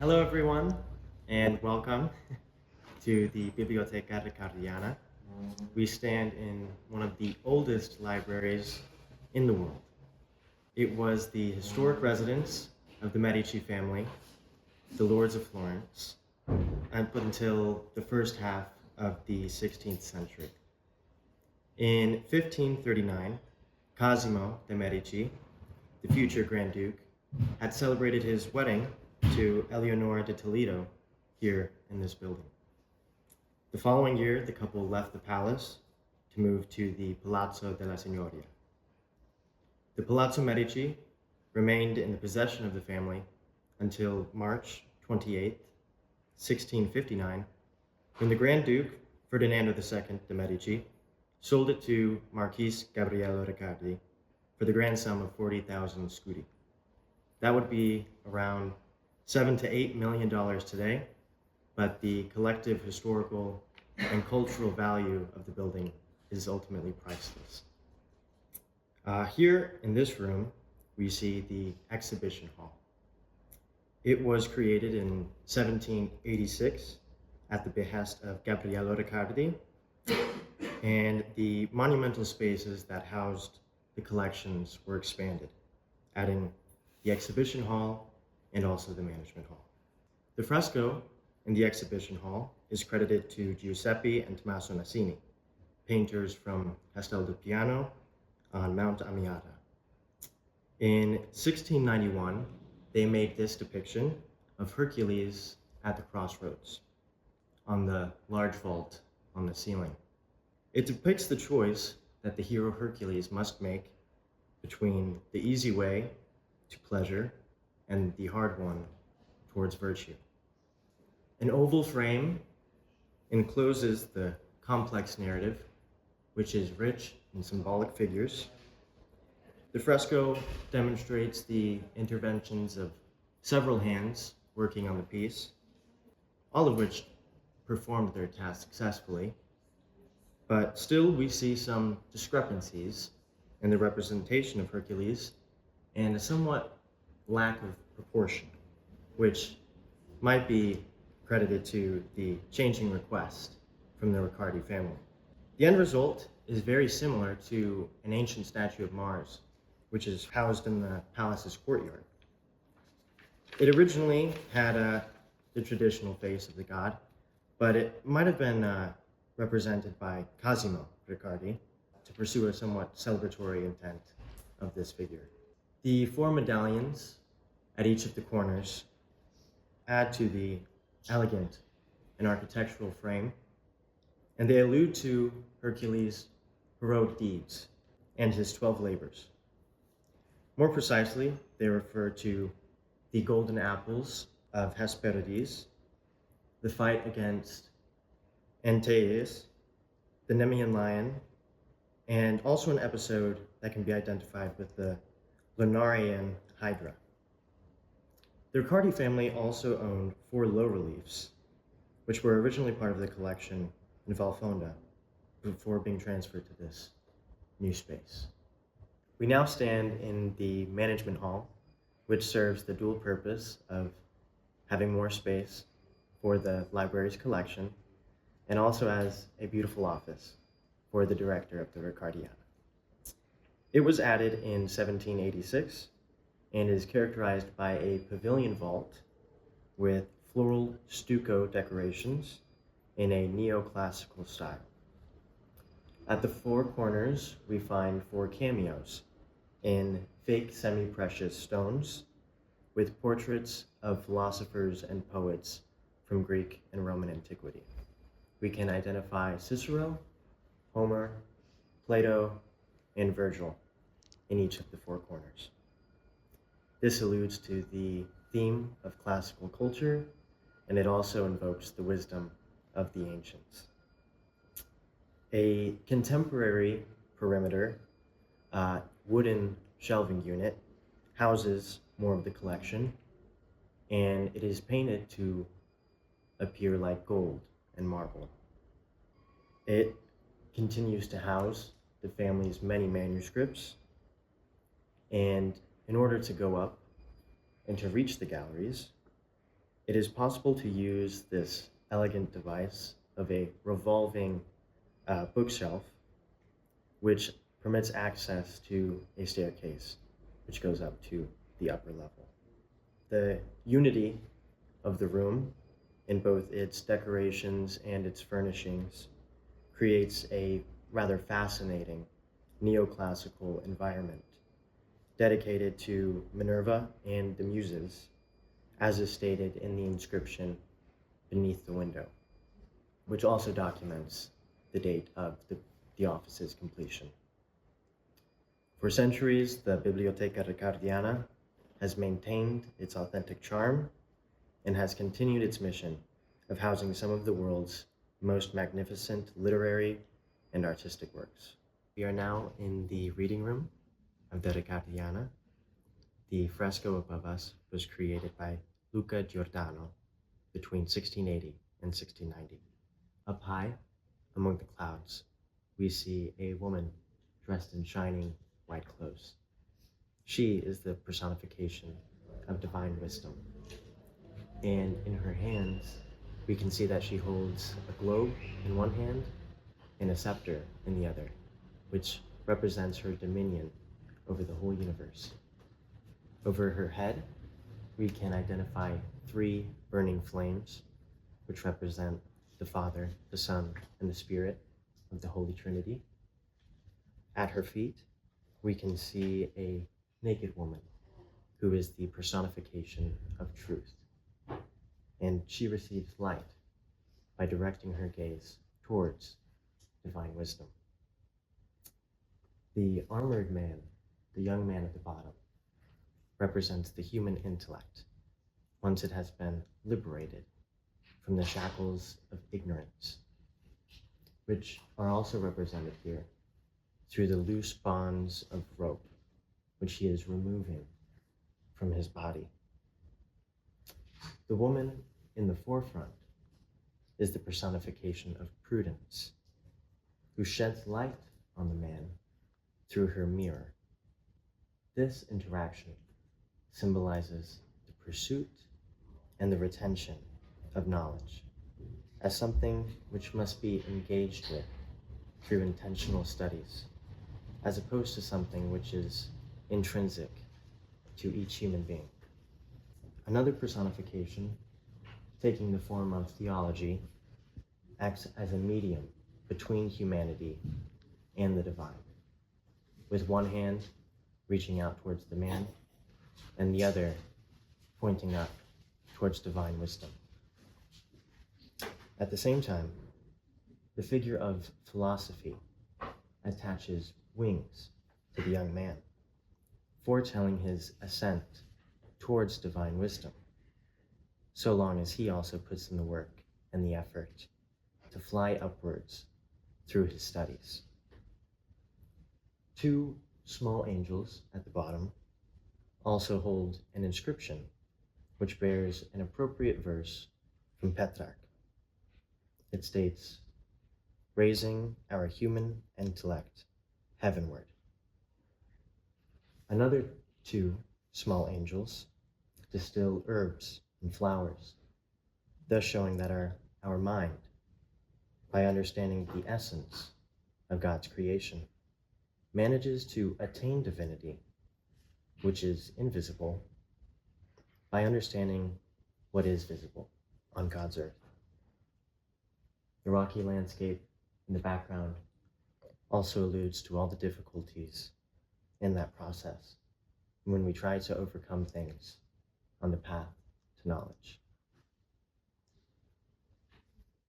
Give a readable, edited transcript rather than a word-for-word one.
Hello, everyone, and welcome to the Biblioteca Riccardiana. We stand in one of the oldest libraries in the world. It was the historic residence of the Medici family, the Lords of Florence, up until the first half of the 16th century. In 1539, Cosimo de' Medici, the future Grand Duke, had celebrated his wedding to Eleonora de Toledo here in this building. The following year, the couple left the palace to move to the Palazzo della Signoria. The Palazzo Medici remained in the possession of the family until March 28, 1659, when the Grand Duke, Ferdinando II de' Medici, sold it to Marquis Gabriello Riccardi for the grand sum of 40,000 scudi. That would be around $7 to $8 million today, but the collective historical and cultural value of the building is ultimately priceless. Here in this room, we see the exhibition hall. It was created in 1786 at the behest of Gabriello Riccardi, and the monumental spaces that housed the collections were expanded, adding the exhibition hall and also the management hall. The fresco in the exhibition hall is credited to Giuseppe and Tommaso Nassini, painters from Castel del Piano on Mount Amiata. In 1691, they made this depiction of Hercules at the crossroads on the large vault on the ceiling. It depicts the choice that the hero Hercules must make between the easy way to pleasure and the hard one towards virtue. An oval frame encloses the complex narrative, which is rich in symbolic figures. The fresco demonstrates the interventions of several hands working on the piece, all of which performed their task successfully, but still we see some discrepancies in the representation of Hercules and a somewhat lack of proportion, which might be credited to the changing request from the Riccardi family. The end result is very similar to an ancient statue of Mars, which is housed in the palace's courtyard. It originally had the traditional face of the god, but it might have been represented by Cosimo Riccardi to pursue a somewhat celebratory intent of this figure. The four medallions at each of the corners add to the elegant and architectural frame, and they allude to Hercules' heroic deeds and his 12 labors. More precisely, they refer to the golden apples of Hesperides, the fight against Antaeus, the Nemean lion, and also an episode that can be identified with the Lunarian Hydra. The Riccardi family also owned 4 low reliefs, which were originally part of the collection in Valfonda before being transferred to this new space. We now stand in the management hall, which serves the dual purpose of having more space for the library's collection and also as a beautiful office for the director of the Riccardiana. It was added in 1786 and is characterized by a pavilion vault with floral stucco decorations in a neoclassical style. At the 4 corners, we find 4 cameos in fake semi-precious stones with portraits of philosophers and poets from Greek and Roman antiquity. We can identify Cicero, Homer, Plato, and Virgil in each of the 4 corners. This alludes to the theme of classical culture, and it also invokes the wisdom of the ancients. A contemporary perimeter wooden shelving unit houses more of the collection, and it is painted to appear like gold and marble. It continues to house the family's many manuscripts, and in order to go up and to reach the galleries, It is possible to use this elegant device of a revolving bookshelf, which permits access to a staircase, which goes up to the upper level. The unity of the room, in both its decorations and its furnishings, creates a rather fascinating neoclassical environment dedicated to Minerva and the Muses, as is stated in the inscription beneath the window, which also documents the date of the office's completion. For centuries, the Biblioteca Riccardiana has maintained its authentic charm and has continued its mission of housing some of the world's most magnificent literary and artistic works. We are now in the reading room of the Riccardiana. The fresco above us was created by Luca Giordano between 1680 and 1690. Up high, among the clouds, we see a woman dressed in shining white clothes. She is the personification of divine wisdom. And in her hands, we can see that she holds a globe in one hand and a scepter in the other, which represents her dominion over the whole universe. Over her head, we can identify 3 burning flames, which represent the Father, the Son, and the Spirit of the Holy Trinity. At her feet, we can see a naked woman who is the personification of truth. And she receives light by directing her gaze towards divine wisdom. The armored man, the young man at the bottom, represents the human intellect once it has been liberated from the shackles of ignorance, which are also represented here through the loose bonds of rope which he is removing from his body. The woman in the forefront is the personification of prudence, who sheds light on the man through her mirror. This interaction symbolizes the pursuit and the retention of knowledge as something which must be engaged with through intentional studies, as opposed to something which is intrinsic to each human being. Another personification, taking the form of theology, acts as a medium between humanity and the divine, with one hand reaching out towards the man and the other pointing up towards divine wisdom. At the same time, the figure of philosophy attaches wings to the young man, foretelling his ascent towards divine wisdom, so long as he also puts in the work and the effort to fly upwards through his studies. 2 small angels at the bottom also hold an inscription which bears an appropriate verse from Petrarch. It states, "Raising our human intellect heavenward." Another 2 small angels distill herbs and flowers, thus showing that our mind, by understanding the essence of God's creation, manages to attain divinity, which is invisible, by understanding what is visible on God's earth. The rocky landscape in the background also alludes to all the difficulties in that process when we try to overcome things on the path to knowledge.